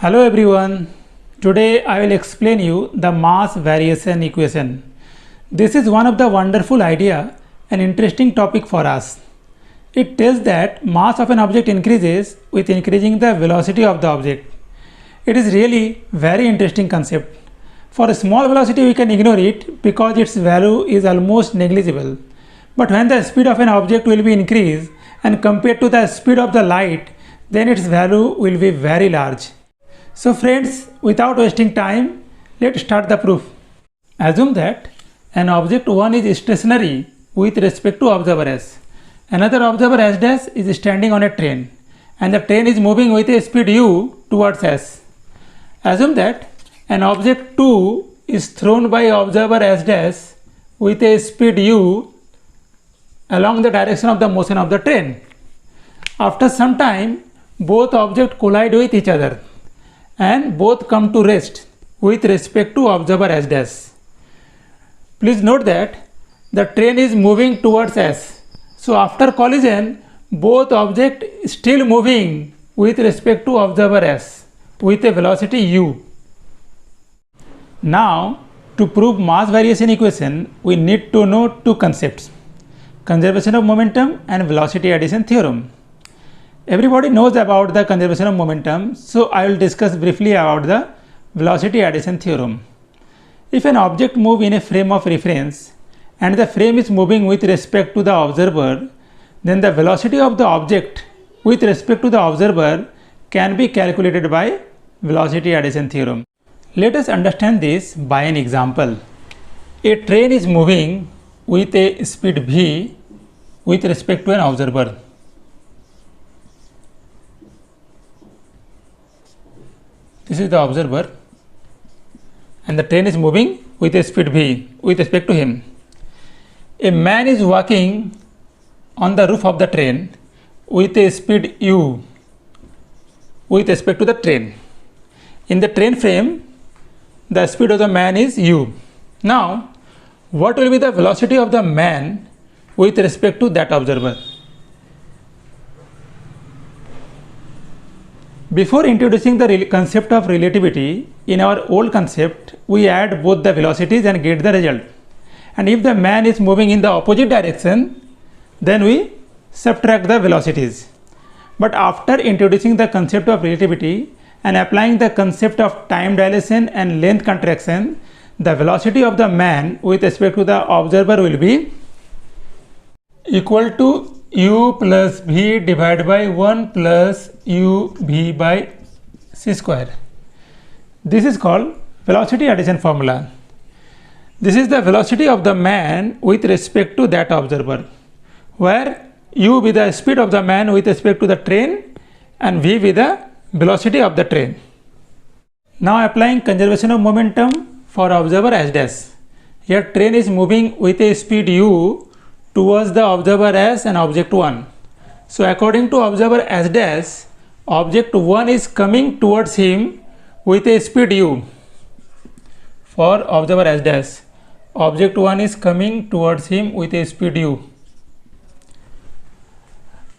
Hello everyone. Today I will explain you the mass variation equation. This is one of the wonderful idea and interesting topic for us. It tells that mass of an object increases with increasing the velocity of the object. It is really very interesting concept. For a small velocity we can ignore it because its value is almost negligible. But when the speed of an object will be increased and compared to the speed of the light, then its value will be very large. So friends, without wasting time, let's start the proof. Assume that an object 1 is stationary with respect to observer S. Another observer S dash is standing on a train and the train is moving with a speed u towards S. Assume that an object 2 is thrown by observer S dash with a speed u along the direction of the motion of the train. After some time, both objects collide with each other and both come to rest with respect to observer S dash. Please note that the train is moving towards S. So after collision, both objects still moving with respect to observer S with a velocity u. Now to prove mass variation equation, we need to know two concepts: conservation of momentum and velocity addition theorem. Everybody knows about the conservation of momentum, so I will discuss briefly about the velocity addition theorem. If an object moves in a frame of reference and the frame is moving with respect to the observer, then the velocity of the object with respect to the observer can be calculated by velocity addition theorem. Let us understand this by an example. A train is moving with a speed v with respect to an observer. This is the observer and the train is moving with a speed v with respect to him. A man is walking on the roof of the train with a speed u with respect to the train. In the train frame, the speed of the man is u. Now, what will be the velocity of the man with respect to that observer? Before introducing the concept of relativity, in our old concept, we add both the velocities and get the result. And if the man is moving in the opposite direction, then we subtract the velocities. But after introducing the concept of relativity and applying the concept of time dilation and length contraction, the velocity of the man with respect to the observer will be equal to u plus v divided by 1 plus u v by c square. This is called velocity addition formula. This is the velocity of the man with respect to that observer, where u be the speed of the man with respect to the train and v be the velocity of the train. Now applying conservation of momentum for observer S dash. Here train is moving with a speed u towards the observer S and object 1. So according to observer S dash, object 1 is coming towards him with a speed u. For observer S dash, object 1 is coming towards him with a speed u.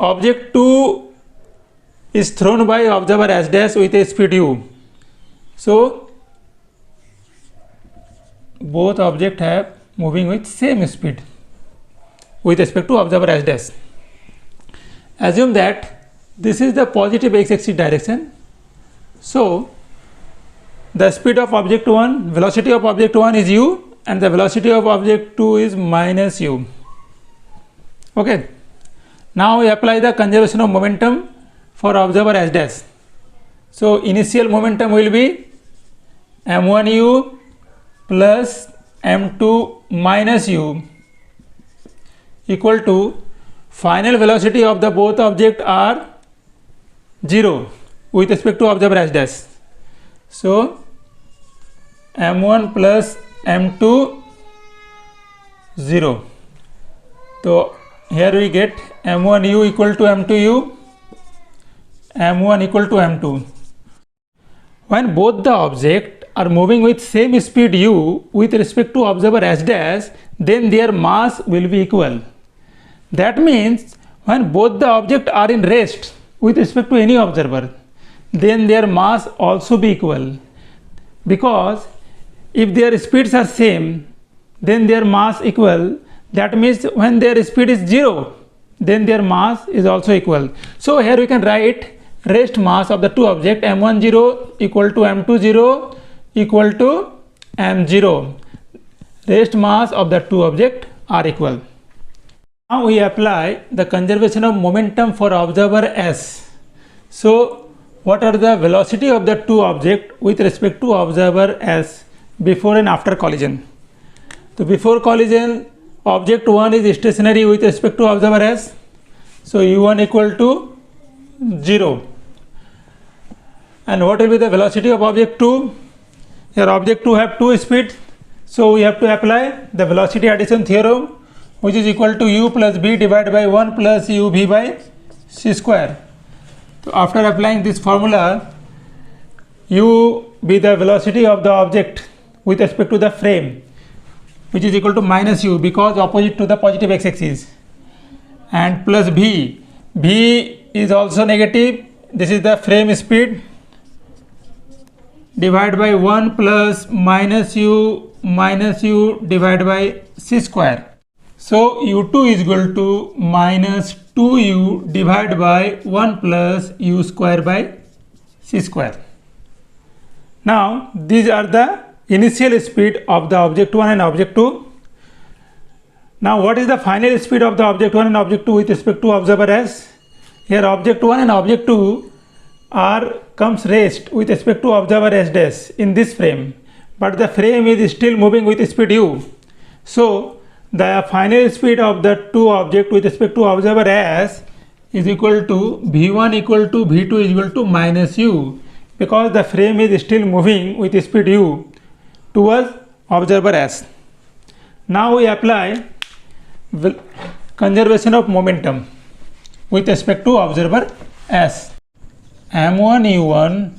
Object 2 is thrown by observer S dash with a speed u. So both objects have moving with same speed with respect to observer S dash. Assume that this is the positive x-axis direction. So the speed of object 1, velocity of object 1 is u and the velocity of object 2 is minus u. Okay. Now we apply the conservation of momentum for observer S dash. So initial momentum will be m1 u plus m2 minus u equal to final velocity of the both objects are 0 with respect to observer S dash. So m1 plus m2 0. So here we get m1 u equal to m2 u, m1 equal to m2. When both the objects are moving with same speed u with respect to observer S dash, then their mass will be equal. That means when both the objects are in rest with respect to any observer, then their mass also be equal, because if their speeds are same, then their mass equal. That means when their speed is 0, then their mass is also equal. So here we can write rest mass of the two objects m10 equal to m20 equal to m0. Rest mass of the two objects are equal. Now we apply the conservation of momentum for observer S. So what are the velocity of the two objects with respect to observer S before and after collision? So before collision, object 1 is stationary with respect to observer S. So u1 equal to 0. And what will be the velocity of object 2? Here object 2 have two speeds. So we have to apply the velocity addition theorem, which is equal to u plus b divided by 1 plus uv by c square. So after applying this formula, u be the velocity of the object with respect to the frame, which is equal to minus u because opposite to the positive x-axis, and plus v. V is also negative. This is the frame speed, divided by 1 plus minus u divided by c square. So u2 is equal to minus 2u divided by 1 plus u square by c square. Now these are the initial speed of the object 1 and object 2. Now what is the final speed of the object 1 and object 2 with respect to observer S? Here object 1 and object 2 comes rest with respect to observer S dash in this frame, but the frame is still moving with speed u. So the final speed of the two objects with respect to observer S is equal to v1 equal to v2 is equal to minus u, because the frame is still moving with speed u towards observer S. Now we apply conservation of momentum with respect to observer S. m1 u1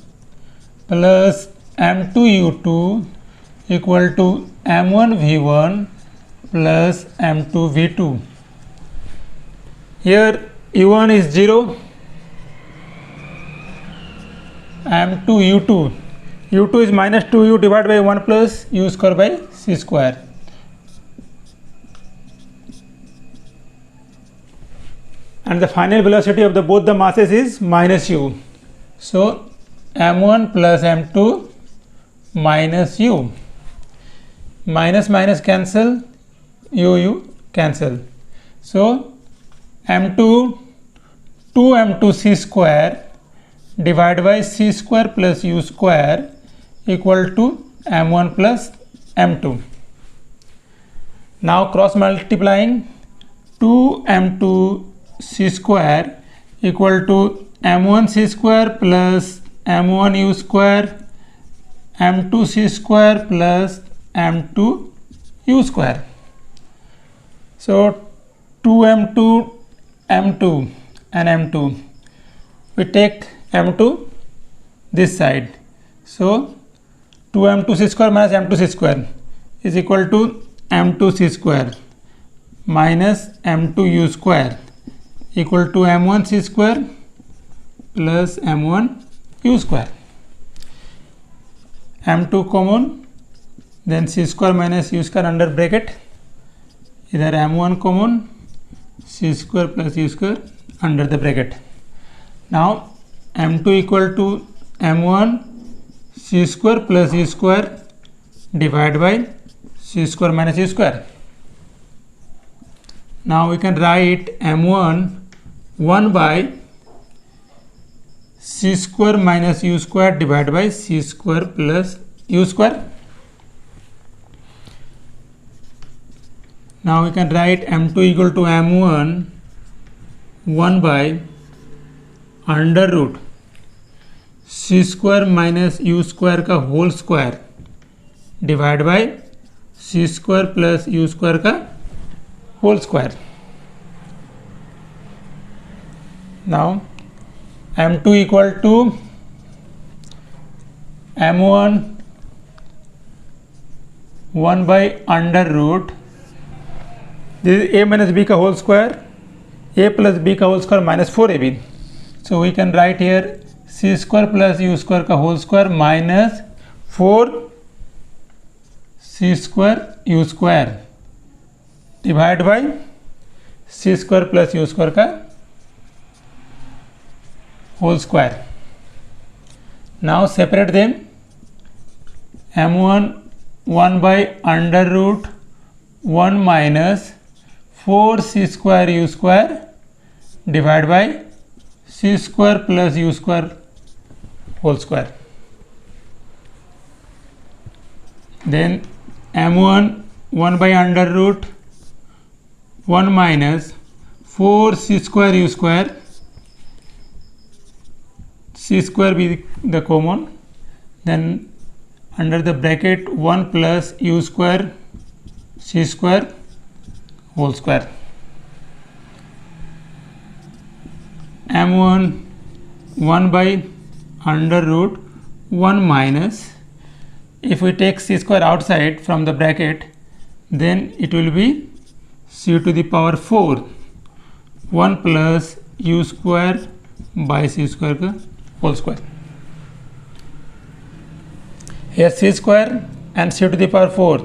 plus m2 u2 equal to m1 v1 plus m2 v2. Here u1 is 0, m2 u2. u2 is minus 2u divided by 1 plus u square by c square. And the final velocity of both the masses is minus u. So m1 plus m2 minus u. Minus minus cancel, u cancel. So m2 2m2 c square divided by c square plus u square equal to m1 plus m2. Now cross multiplying, 2m2 c square equal to m1 c square plus m1 u square, m2 c square plus m2 u square. So 2m2 m2 and m2, we take m2 this side. So 2m2 c square minus m2 c square is equal to m2 c square minus m2 u square equal to m1 c square plus m1 u square. m2 common, then c square minus u square under bracket, either m1 common, c square plus u square under the bracket. Now m2 equal to m1 c square plus u square divided by c square minus u square. Now we can write m1 1 by c square minus u square divided by c square plus u square. Now we can write m2 equal to m1 1 by under root C square minus U square का whole square divide by C square plus U square का whole square. Now m2 equal to m1 1 by under root this is a minus b का whole square, a plus b का whole square minus 4ab. So we can write here C square plus U square का whole square minus 4 C square U square divide by C square plus U square का whole square. Now separate them. m1 1 by under root 1 minus 4 c square u square divided by c square plus u square whole square. Then m1 1 by under root 1 minus 4 c square u square, c square be the common, then under the bracket 1 plus u square c square whole square. m1 1 by under root 1 minus, if we take c square outside from the bracket, then it will be c to the power 4 1 plus u square by c square का whole square. Here c square and c to the power 4,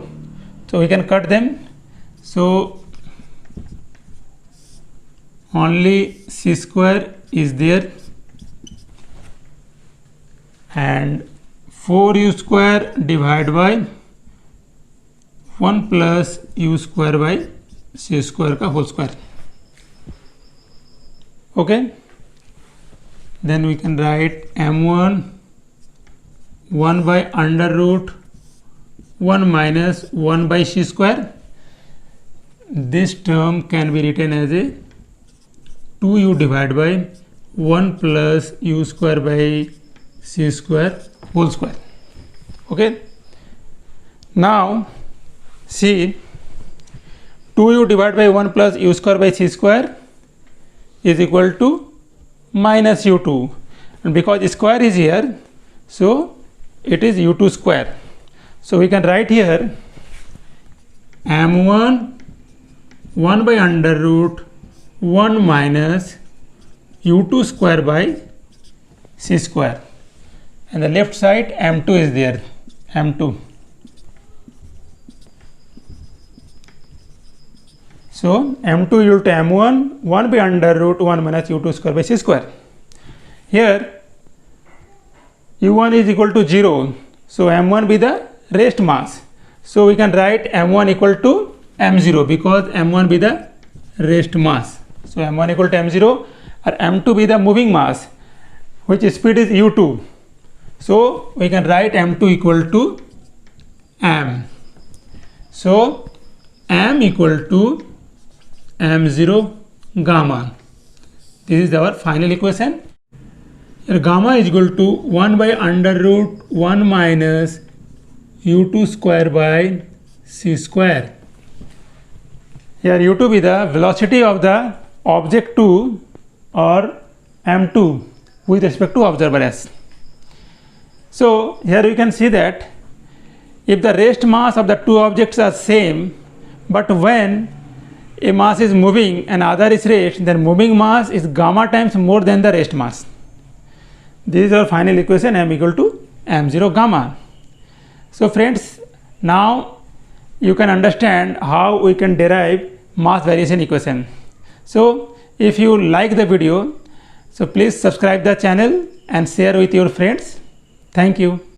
so we can cut them. So only c square is there and 4u square divided by 1 plus u square by c square का whole square. Okay, then we can write m1 1 by under root 1 minus 1 by c square. This term can be written as a 2u divided by 1 plus u square by c square whole square. Okay, now see, 2u divided by 1 plus u square by c square is equal to minus u2, and because square is here, so it is u2 square. So we can write here m1 1 by under root 1 minus u2 square by c square, and the left side m2 is there, m2. So m2 equal to m1 1 by under root 1 minus u2 square by c square. Here u1 is equal to 0, so m1 be the rest mass. So we can write m1 equal to m0 because m1 be the rest mass. So m1 equal to m0, or m2 be the moving mass, which speed is u2. So we can write m2 equal to m. So m equal to m0 gamma. This is our final equation. Here gamma is equal to 1 by under root 1 minus u2 square by c square. Here u2 be the velocity of the object 2 or m2 with respect to observer s. So here you can see that if the rest mass of the two objects are same, but when a mass is moving and other is rest, then moving mass is gamma times more than the rest mass. This is our final equation, m equal to m0 gamma. So friends, now you can understand how we can derive mass variation equation. So if you like the video, so please subscribe the channel and share with your friends. Thank you.